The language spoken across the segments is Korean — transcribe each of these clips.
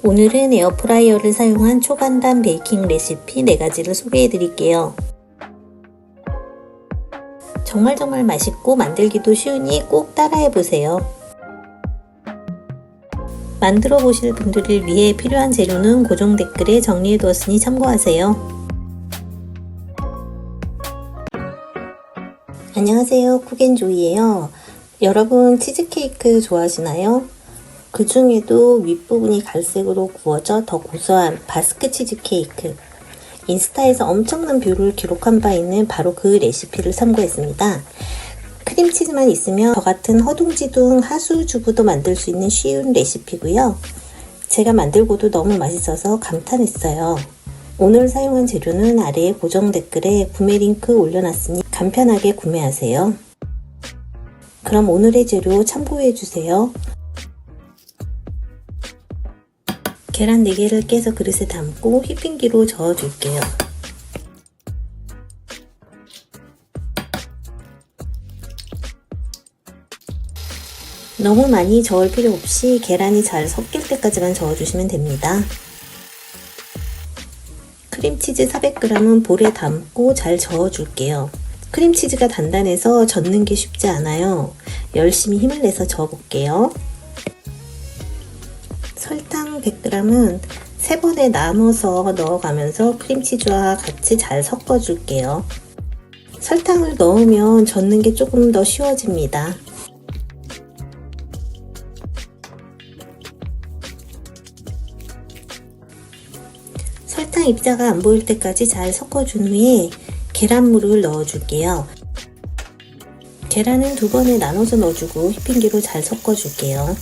오늘은 에어프라이어를 사용한 초간단 베이킹 레시피 4가지를 소개해 드릴게요. 정말 맛있고 만들기도 쉬우니 꼭 따라해 보세요. 만들어 보실 분들을 위해 필요한 재료는 고정 댓글에 정리해 두었으니 참고하세요. 안녕하세요, 쿡앤조이예요. 여러분 치즈케이크 좋아하시나요? 그 중에도 윗부분이 갈색으로 구워져 더 고소한 바스크 치즈케이크, 인스타에서 엄청난 뷰를 기록한 바 있는 바로 그 레시피를 참고했습니다. 크림치즈만 있으면 저 같은 허둥지둥 하수주부도 만들 수 있는 쉬운 레시피고요. 제가 만들고도 너무 맛있어서 감탄했어요. 오늘 사용한 재료는 아래에 고정 댓글에 구매 링크 올려놨으니 간편하게 구매하세요. 그럼 오늘의 재료 참고해주세요. 계란 4개를 깨서 그릇에 담고 휘핑기로 저어줄게요. 너무 많이 저을 필요 없이 계란이 잘 섞일 때까지만 저어주시면 됩니다. 크림치즈 400g은 볼에 담고 잘 저어줄게요. 크림치즈가 단단해서 젓는 게 쉽지 않아요. 열심히 힘을 내서 저어볼게요. 설탕 100g은 3번에 나눠서 넣어가면서 크림치즈와 같이 잘 섞어줄게요. 설탕을 넣으면 젓는 게 조금 더 쉬워집니다. 설탕 입자가 안 보일 때까지 잘 섞어준 후에 계란물을 넣어줄게요. 계란은 2번에 나눠서 넣어주고 휘핑기로 잘 섞어줄게요.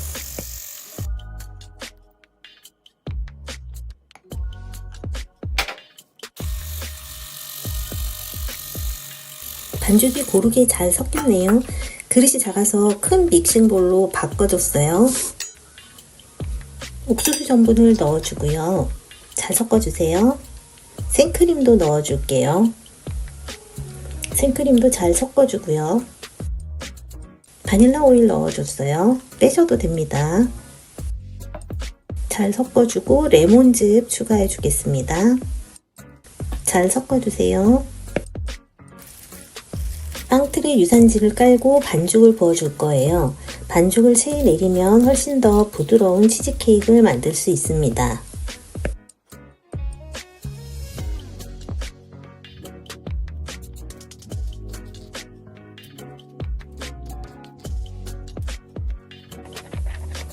반죽이 고르게 잘 섞였네요. 그릇이 작아서 큰 믹싱볼로 바꿔줬어요. 옥수수 전분을 넣어주고요. 잘 섞어주세요. 생크림도 넣어줄게요. 생크림도 잘 섞어주고요. 바닐라 오일 넣어줬어요. 빼셔도 됩니다. 잘 섞어주고 레몬즙 추가해 주겠습니다. 잘 섞어주세요. 빵틀에 유산지를 깔고 반죽을 부어줄 거예요. 반죽을 채 내리면 훨씬 더 부드러운 치즈케이크를 만들 수 있습니다.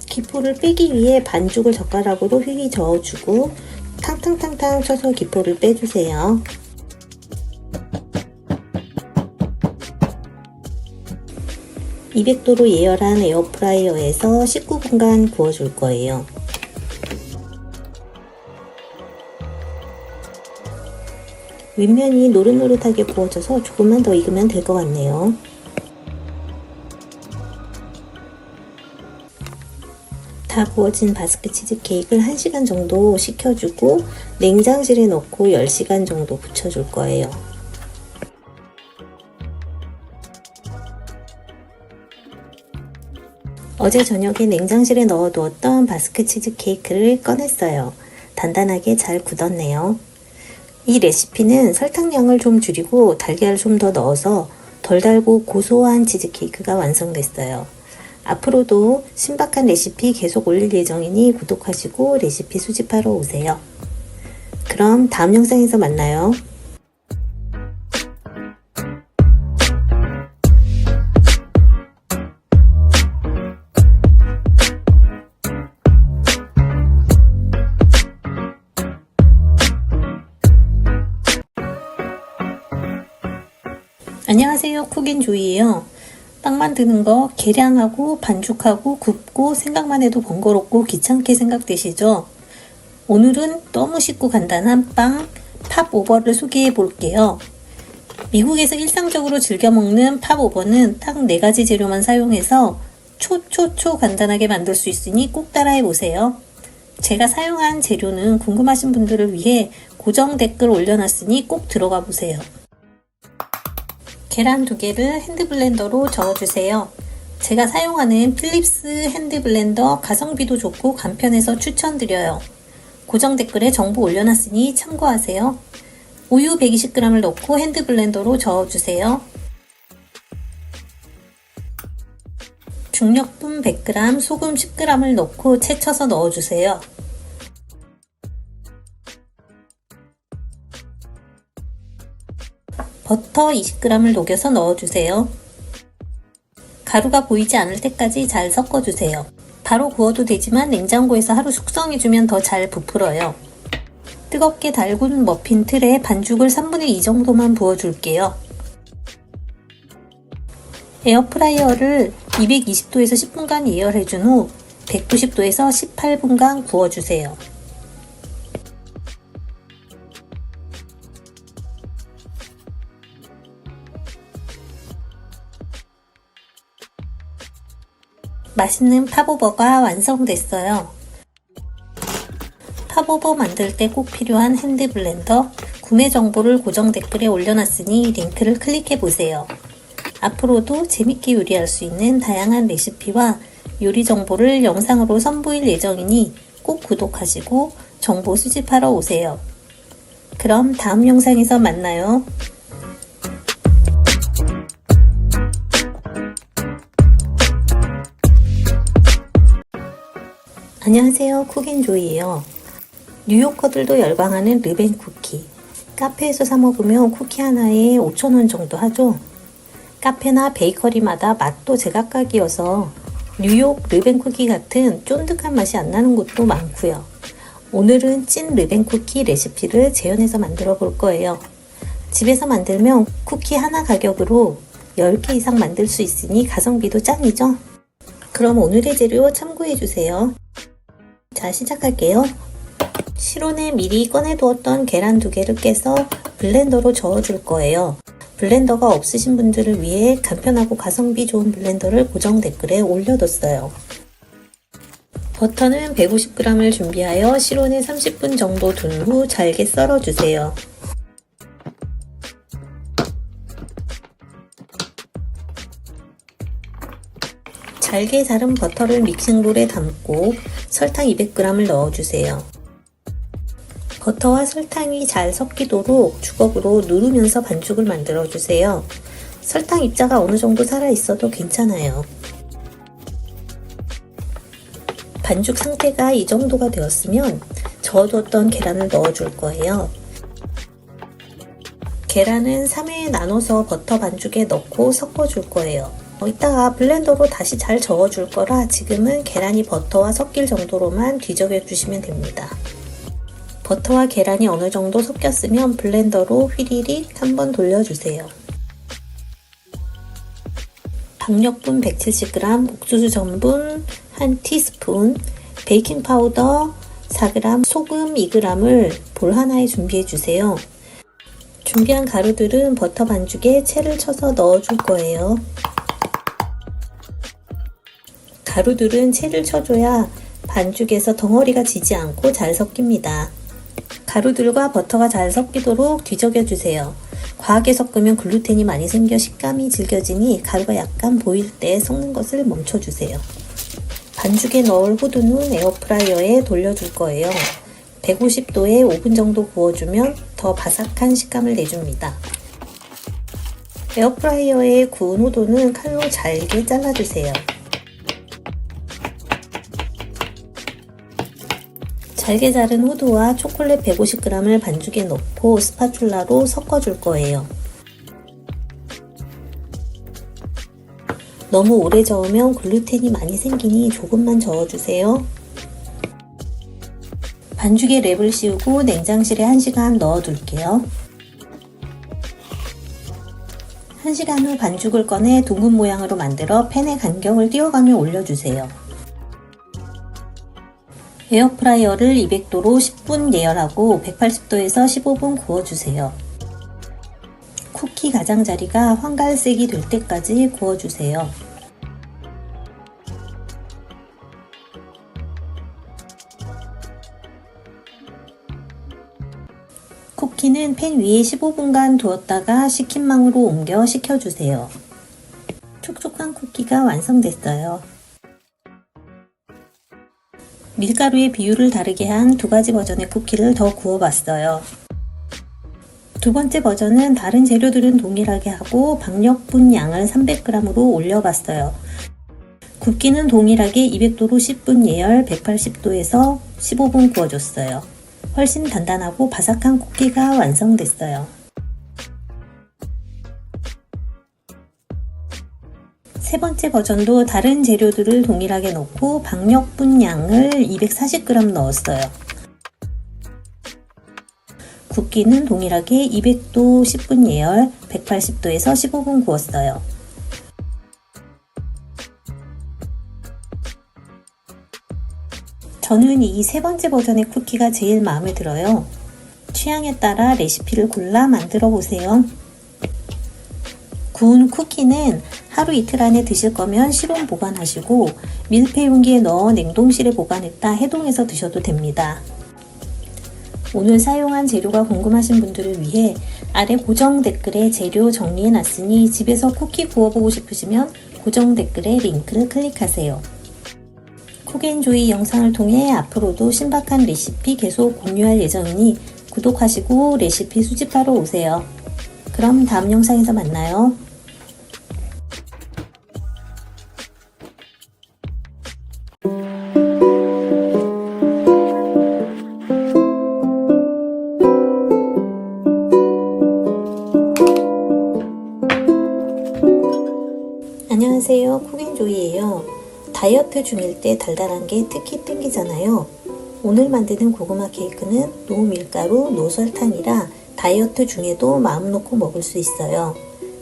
기포를 빼기 위해 반죽을 젓가락으로 휘휘 저어주고 탕탕탕탕 쳐서 기포를 빼주세요. (200도로) 예열한 에어프라이어에서 19분간 구워줄 거예요. 윗면이 노릇노릇하게 구워져서 조금만 더 익으면 될 것 같네요. 다 구워진 바스크 치즈케이크를 1시간 정도 식혀주고 냉장실에 넣고 10시간 정도 붙여줄 거예요. 어제 저녁에 냉장실에 넣어두었던 바스크 치즈케이크를 꺼냈어요. 단단하게 잘 굳었네요. 이 레시피는 설탕량을 좀 줄이고 달걀을 좀 더 넣어서 덜 달고 고소한 치즈케이크가 완성됐어요. 앞으로도 신박한 레시피 계속 올릴 예정이니 구독하시고 레시피 수집하러 오세요. 그럼 다음 영상에서 만나요. 안녕하세요, 쿡앤조이예요. 빵 만드는 거 계량하고 반죽하고 굽고 생각만 해도 번거롭고 귀찮게 생각되시죠? 오늘은 너무 쉽고 간단한 빵 팝오버를 소개해 볼게요. 미국에서 일상적으로 즐겨 먹는 팝오버는 딱 4가지 재료만 사용해서 초 간단하게 만들 수 있으니 꼭 따라해 보세요. 제가 사용한 재료는 궁금하신 분들을 위해 고정 댓글 올려놨으니 꼭 들어가 보세요. 계란 2개를 핸드블렌더로 저어주세요. 제가 사용하는 필립스 핸드 블렌더 가성비도 좋고 간편해서 추천드려요. 고정 댓글에 정보 올려놨으니 참고하세요. 우유 120g을 넣고 핸드 블렌더로 저어주세요. 중력분 100g, 소금 10g을 넣고 채쳐서 넣어주세요. 버터 20g을 녹여서 넣어주세요. 가루가 보이지 않을 때까지 잘 섞어주세요. 바로 구워도 되지만 냉장고에서 하루 숙성해주면 더 잘 부풀어요. 뜨겁게 달군 머핀 틀에 반죽을 3분의 2 정도만 부어줄게요. 에어프라이어를 220도에서 10분간 예열해준 후 190도에서 18분간 구워주세요. 맛있는 팝오버가 완성됐어요. 팝오버 만들 때 꼭 필요한 핸드 블렌더 구매 정보를 고정 댓글에 올려놨으니 링크를 클릭해보세요. 앞으로도 재밌게 요리할 수 있는 다양한 레시피와 요리 정보를 영상으로 선보일 예정이니 꼭 구독하시고 정보 수집하러 오세요. 그럼 다음 영상에서 만나요. 안녕하세요, 쿡앤조이예요. 뉴요커들도 열광하는 르벤 쿠키. 카페에서 사 먹으면 쿠키 하나에 5,000원 정도 하죠. 카페나 베이커리마다 맛도 제각각이어서 뉴욕 르벤 쿠키 같은 쫀득한 맛이 안 나는 곳도 많고요. 오늘은 찐 르벤 쿠키 레시피를 재현해서 만들어 볼 거예요. 집에서 만들면 쿠키 하나 가격으로 10개 이상 만들 수 있으니 가성비도 짱이죠. 그럼 오늘의 재료 참고해 주세요. 자, 시작할게요. 실온에 미리 꺼내두었던 계란 2개를 깨서 블렌더로 저어줄 거예요. 블렌더가 없으신 분들을 위해 간편하고 가성비 좋은 블렌더를 고정 댓글에 올려뒀어요. 버터는 150g을 준비하여 실온에 30분 정도 둔 후 잘게 썰어주세요. 잘게 자른 버터를 믹싱볼에 담고 설탕 200g을 넣어주세요. 버터와 설탕이 잘 섞이도록 주걱으로 누르면서 반죽을 만들어주세요. 설탕 입자가 어느 정도 살아있어도 괜찮아요. 반죽 상태가 이 정도가 되었으면 저어뒀던 계란을 넣어줄 거예요. 계란은 3회에 나눠서 버터 반죽에 넣고 섞어줄 거예요. 이따가 블렌더로 다시 잘 저어줄 거라 지금은 계란이 버터와 섞일 정도로만 뒤적여 주시면 됩니다. 버터와 계란이 어느 정도 섞였으면 블렌더로 휘리릭 한번 돌려주세요. 박력분 170g, 옥수수 전분 1티스푼, 베이킹 파우더 4g, 소금 2g을 볼 하나에 준비해주세요. 준비한 가루들은 버터 반죽에 채를 쳐서 넣어줄 거예요. 가루들은 채를 쳐줘야 반죽에서 덩어리가 지지 않고 잘 섞입니다. 가루들과 버터가 잘 섞이도록 뒤적여주세요. 과하게 섞으면 글루텐이 많이 생겨 식감이 질겨지니 가루가 약간 보일 때 섞는 것을 멈춰주세요. 반죽에 넣을 호두는 에어프라이어에 돌려줄 거예요. 150도에 5분 정도 구워주면 더 바삭한 식감을 내줍니다. 에어프라이어에 구운 호두는 칼로 잘게 잘라주세요. 잘게 자른 호두와 초콜릿 150g을 반죽에 넣고 스파츌라로 섞어줄 거예요. 너무 오래 저으면 글루텐이 많이 생기니 조금만 저어주세요. 반죽에 랩을 씌우고 냉장실에 1시간 넣어둘게요. 1시간 후 반죽을 꺼내 둥근 모양으로 만들어 팬에 간격을 띄워가며 올려주세요. 에어프라이어를 200도로 10분 예열하고 180도에서 15분 구워주세요. 쿠키 가장자리가 황갈색이 될 때까지 구워주세요. 쿠키는 팬 위에 15분간 두었다가 식힌망으로 옮겨 식혀주세요. 촉촉한 쿠키가 완성됐어요. 밀가루의 비율을 다르게 한 두 가지 버전의 쿠키를 더 구워봤어요. 두 번째 버전은 다른 재료들은 동일하게 하고 박력분 양을 300g으로 올려봤어요. 굽기는 동일하게 200도로 10분 예열 180도에서 15분 구워줬어요. 훨씬 단단하고 바삭한 쿠키가 완성됐어요. 세 번째 버전도 다른 재료들을 동일하게 넣고 박력분 양을 240g 넣었어요. 굽기는 동일하게 200도 10분 예열 180도에서 15분 구웠어요. 저는 이 세 번째 버전의 쿠키가 제일 마음에 들어요. 취향에 따라 레시피를 골라 만들어 보세요. 구운 쿠키는 하루 이틀 안에 드실 거면 실온 보관하시고 밀폐 용기에 넣어 냉동실에 보관했다 해동해서 드셔도 됩니다. 오늘 사용한 재료가 궁금하신 분들을 위해 아래 고정 댓글에 재료 정리해 놨으니 집에서 쿠키 구워보고 싶으시면 고정 댓글에 링크를 클릭하세요. 쿡앤조이 영상을 통해 앞으로도 신박한 레시피 계속 공유할 예정이니 구독하시고 레시피 수집하러 오세요. 그럼 다음 영상에서 만나요. 안녕하세요, 쿡앤조이예요. 다이어트 중일 때 달달한 게 특히 땡기잖아요. 오늘 만드는 고구마 케이크는 노밀가루, 노설탕이라 다이어트 중에도 마음 놓고 먹을 수 있어요.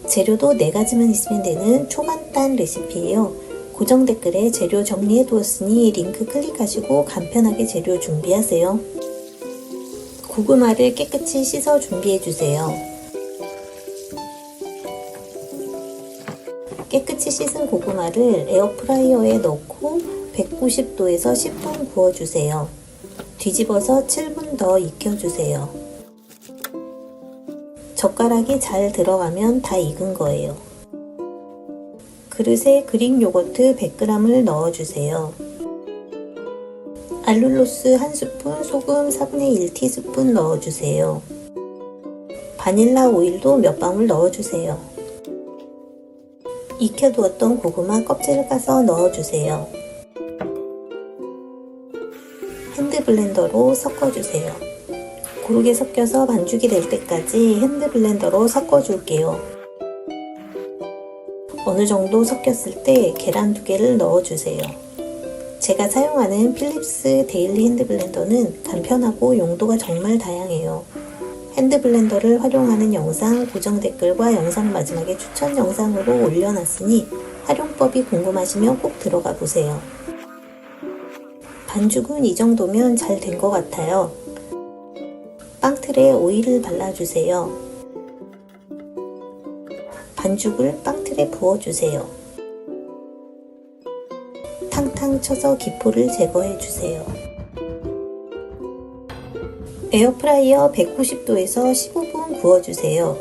재료도 4가지만 있으면 되는 초간단 레시피예요. 고정 댓글에 재료 정리해 두었으니 링크 클릭하시고 간편하게 재료 준비하세요. 고구마를 깨끗이 씻어 준비해 주세요. 깨끗이 씻은 고구마를 에어프라이어에 넣고 190도에서 10분 구워주세요. 뒤집어서 7분 더 익혀주세요. 젓가락이 잘 들어가면 다 익은 거예요. 그릇에 그릭 요거트 100g을 넣어주세요. 알룰로스 1스푼, 소금 4분의 1티스푼 넣어주세요. 바닐라 오일도 몇 방울 넣어주세요. 익혀두었던 고구마 껍질을 까서 넣어주세요. 핸드블렌더로 섞어주세요. 고르게 섞여서 반죽이 될 때까지 핸드블렌더로 섞어줄게요. 어느 정도 섞였을 때 계란 2개를 넣어주세요. 제가 사용하는 필립스 데일리 핸드블렌더는 간편하고 용도가 정말 다양해요. 핸드블렌더를 활용하는 영상 고정 댓글과 영상 마지막에 추천 영상으로 올려놨으니 활용법이 궁금하시면 꼭 들어가 보세요. 반죽은 이 정도면 잘 된 것 같아요. 빵틀에 오일을 발라주세요. 반죽을 빵틀에 부어주세요. 탕탕 쳐서 기포를 제거해주세요. 에어프라이어 190도에서 15분 구워주세요.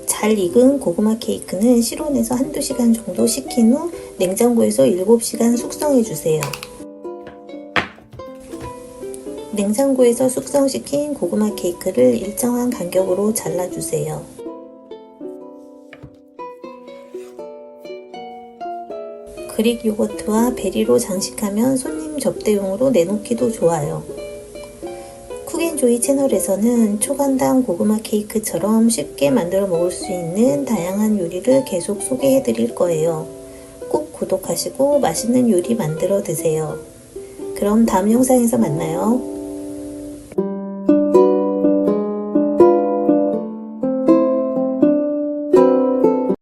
잘 익은 고구마 케이크는 실온에서 한두 시간 정도 식힌 후 냉장고에서 7시간 숙성해주세요. 냉장고에서 숙성시킨 고구마 케이크를 일정한 간격으로 잘라주세요. 그릭 요거트와 베리로 장식하면 손님 접대용으로 내놓기도 좋아요. 쿡앤조이 채널에서는 초간단 고구마 케이크처럼 쉽게 만들어 먹을 수 있는 다양한 요리를 계속 소개해 드릴 거예요. 꼭 구독하시고 맛있는 요리 만들어 드세요. 그럼 다음 영상에서 만나요.